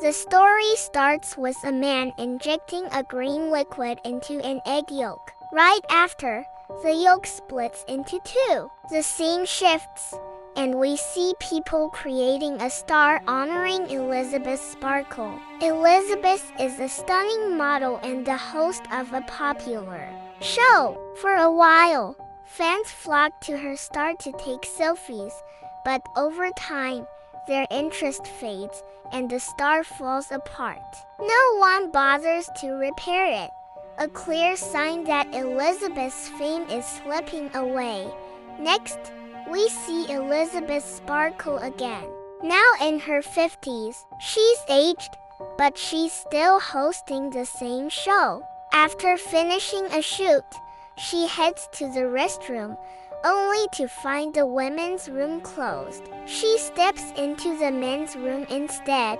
The story starts with a man injecting a green liquid into an egg yolk. Right after, the yolk splits into two. The scene shifts, and we see people creating a star honoring Elizabeth Sparkle. Elizabeth is a stunning model and the host of a popular show. For a while, fans flock to her star to take selfies, but over time, their interest fades and the star falls apart. No one bothers to repair it, a clear sign that Elizabeth's fame is slipping away. Next, we see Elizabeth Sparkle again. Now in her 50s, she's aged, but she's still hosting the same show. After finishing a shoot, she heads to the restroom, only to find the women's room closed. She steps into the men's room instead,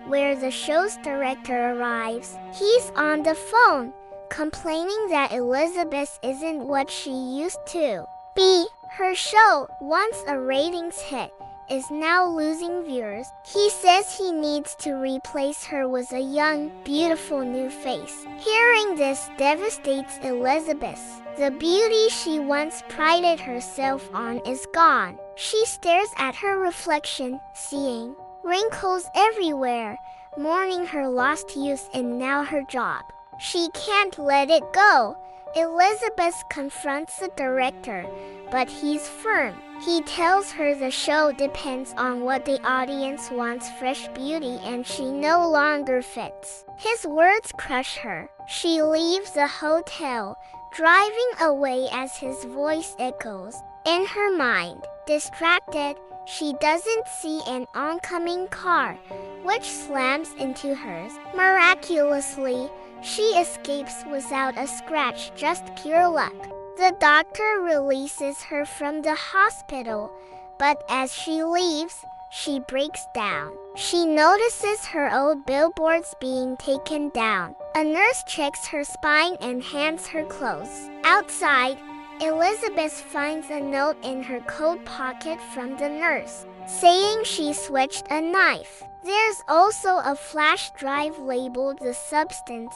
where the show's director arrives. He's on the phone, complaining that Elizabeth isn't what she used to be. Her show, once a ratings hit, is now losing viewers. He says he needs to replace her with a young, beautiful new face. Hearing this devastates Elizabeth. The beauty she once prided herself on is gone. She stares at her reflection, seeing wrinkles everywhere, mourning her lost youth and now her job. She can't let it go. Elizabeth confronts the director, but he's firm. He tells her the show depends on what the audience wants, fresh beauty, and she no longer fits. His words crush her. She leaves the hotel, driving away as his voice echoes in her mind. Distracted, she doesn't see an oncoming car, which slams into hers. Miraculously, she escapes without a scratch, just pure luck. The doctor releases her from the hospital, but as she leaves, she breaks down. She notices her old billboards being taken down. A nurse checks her spine and hands her clothes. Outside, Elizabeth finds a note in her coat pocket from the nurse, saying she switched a knife. There's also a flash drive labeled The Substance.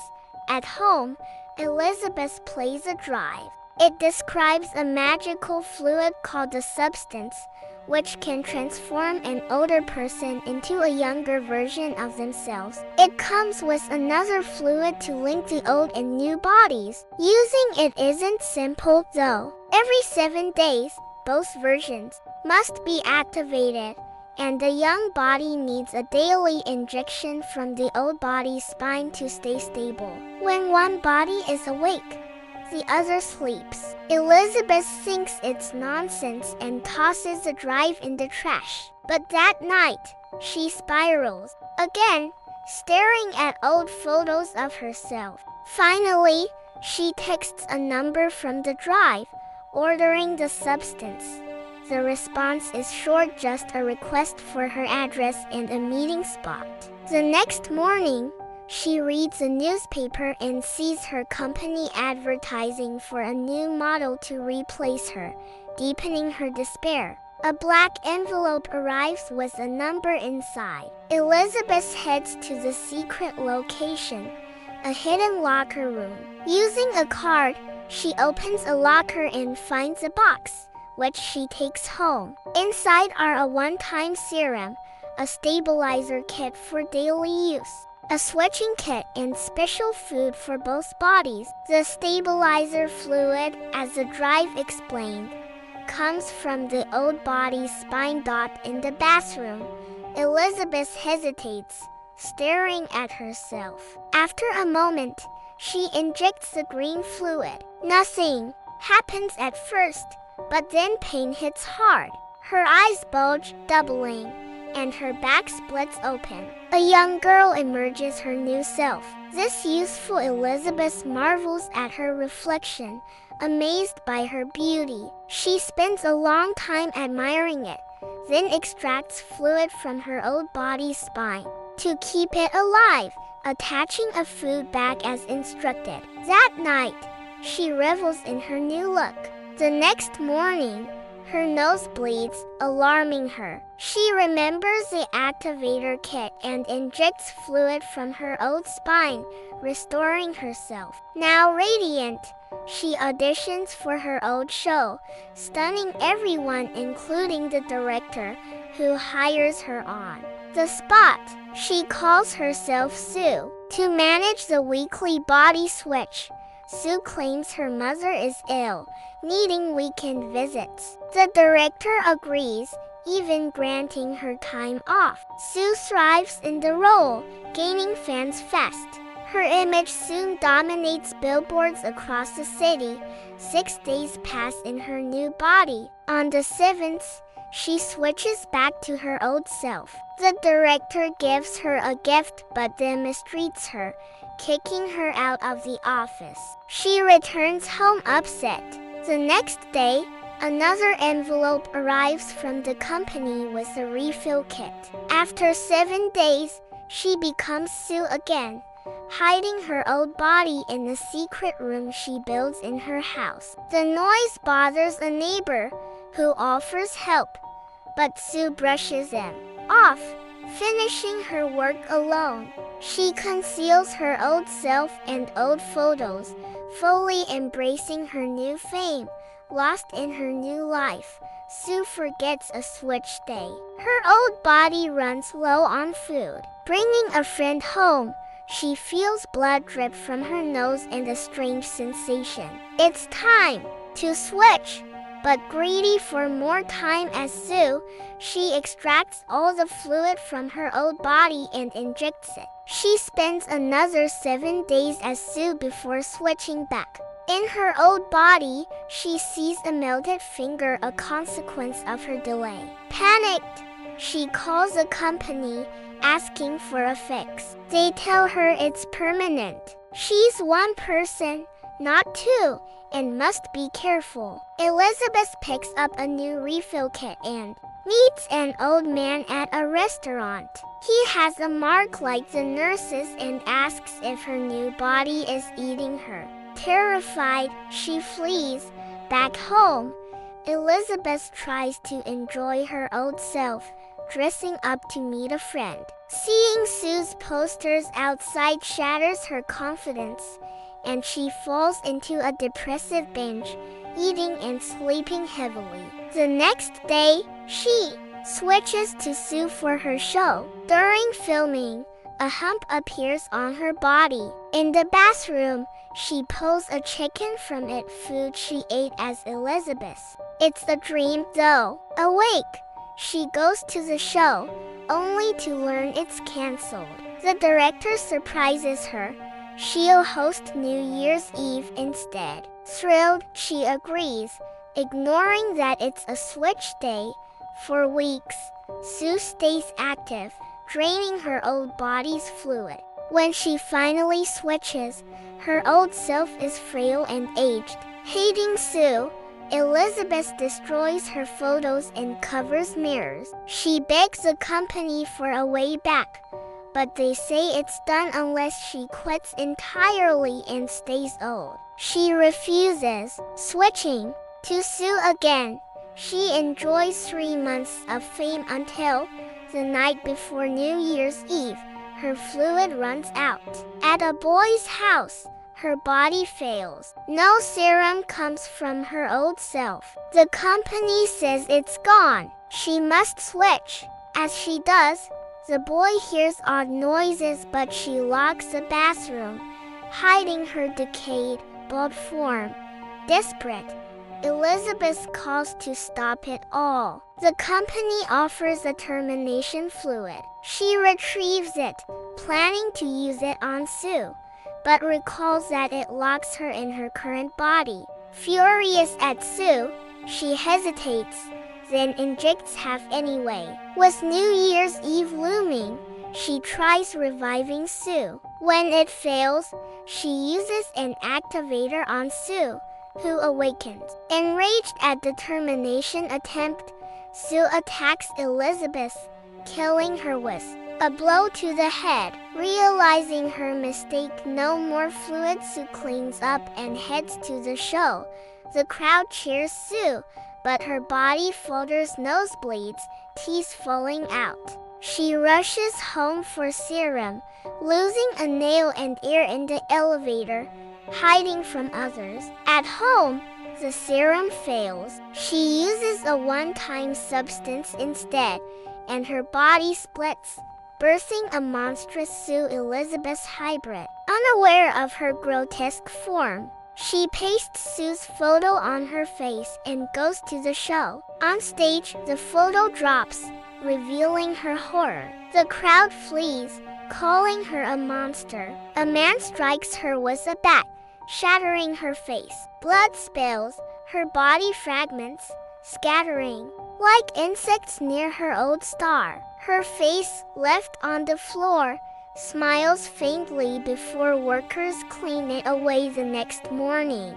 At home, Elizabeth plays a drive. It describes a magical fluid called the Substance, which can transform an older person into a younger version of themselves. It comes with another fluid to link the old and new bodies. Using it isn't simple, though. Every 7 days, both versions must be activated, and the young body needs a daily injection from the old body's spine to stay stable. When one body is awake, the other sleeps. Elizabeth thinks it's nonsense and tosses the drive in the trash. But that night, she spirals again, staring at old photos of herself. Finally, she texts a number from the drive, ordering the Substance. The response is short, just a request for her address and a meeting spot. The next morning, she reads a newspaper and sees her company advertising for a new model to replace her, deepening her despair. A black envelope arrives with a number inside. Elizabeth heads to the secret location, a hidden locker room. Using a card, she opens a locker and finds a box, which she takes home. Inside are a one-time serum, a stabilizer kit for daily use, a switching kit, and special food for both bodies. The stabilizer fluid, as the drive explained, comes from the old body's spine. In the bathroom, Elizabeth hesitates, staring at herself. After a moment, she injects the green fluid. Nothing happens at first, but then pain hits hard. Her eyes bulge, doubling, and her back splits open. A young girl emerges, her new self. This youthful Elizabeth marvels at her reflection, amazed by her beauty. She spends a long time admiring it, then extracts fluid from her old body's spine to keep it alive, attaching a food bag as instructed. That night, she revels in her new look. The next morning, Her nose bleeds, alarming her. She remembers the activator kit and injects fluid from her old spine, restoring herself. Now radiant, she auditions for her old show, stunning everyone including the director, who hires her on the spot. She calls herself Sue. To manage the weekly body switch, Sue claims her mother is ill, needing weekend visits. The director agrees, even granting her time off. Sue thrives in the role, gaining fans fast. Her image soon dominates billboards across the city. 6 days pass in her new body. On the 7th, she switches back to her old self. The director gives her a gift but then mistreats her, kicking her out of the office. She returns home upset. The next day, another envelope arrives from the company with a refill kit. After 7 days, she becomes Sue again, hiding her old body in the secret room she builds in her house. The noise bothers a neighbor, who offers help, but Sue brushes them off, finishing her work alone. She conceals her old self and old photos, fully embracing her new fame. Lost in her new life, Sue forgets a switch day. Her old body runs low on food. Bringing a friend home, she feels blood drip from her nose and a strange sensation. It's time to switch. But greedy for more time as Sue, she extracts all the fluid from her old body and injects it. She spends another 7 days as Sue before switching back. In her old body, she sees a melted finger, a consequence of her delay. Panicked, she calls a company, asking for a fix. They tell her it's permanent. She's one person, not two, and must be careful. Elizabeth picks up a new refill kit and meets an old man at a restaurant. He has a mark like the nurses and asks if her new body is eating her. Terrified, she flees back home. Elizabeth tries to enjoy her old self, dressing up to meet a friend. Seeing Sue's posters outside shatters her confidence, and she falls into a depressive binge, eating and sleeping heavily. The next day, she switches to Sue for her show. During filming, a hump appears on her body. In the bathroom, she pulls a chicken from it, food she ate as Elizabeth. It's a dream though. Awake, she goes to the show, only to learn it's cancelled. The director surprises her. She'll host New Year's Eve instead. Thrilled, she agrees, ignoring that it's a switch day. For weeks, Sue stays active, draining her old body's fluid. When she finally switches, her old self is frail and aged. Hating Sue, Elizabeth destroys her photos and covers mirrors. She begs the company for a way back, but they say it's done unless she quits entirely and stays old. She refuses, switching to Sue again. She enjoys 3 months of fame until the night before New Year's Eve, her fluid runs out. At a boy's house, her body fails. No serum comes from her old self. The company says it's gone. She must switch. As she does, the boy hears odd noises, but she locks the bathroom, hiding her decayed, bald form. Desperate, Elizabeth calls to stop it all. The company offers a termination fluid. She retrieves it, planning to use it on Sue, but recalls that it locks her in her current body. Furious at Sue, she hesitates, then injects half anyway. With New Year's Eve looming, she tries reviving Sue. When it fails, she uses an activator on Sue, who awakens. Enraged at the termination attempt, Sue attacks Elizabeth, killing her with a blow to the head. Realizing her mistake, no more fluid, Sue cleans up and heads to the show. The crowd cheers Sue, but her body flutters nosebleeds, teeth falling out. She rushes home for serum, losing a nail and ear in the elevator, hiding from others. At home, the serum fails. She uses a one-time substance instead, and her body splits, birthing a monstrous Sue Elizabeth hybrid. Unaware of her grotesque form, she pastes Sue's photo on her face and goes to the show. On stage, the photo drops, revealing her horror. The crowd flees, calling her a monster. A man strikes her with a bat, shattering her face. Blood spills, her body fragments, scattering like insects near her old star. Her face, left on the floor, smiles faintly before workers clean it away the next morning.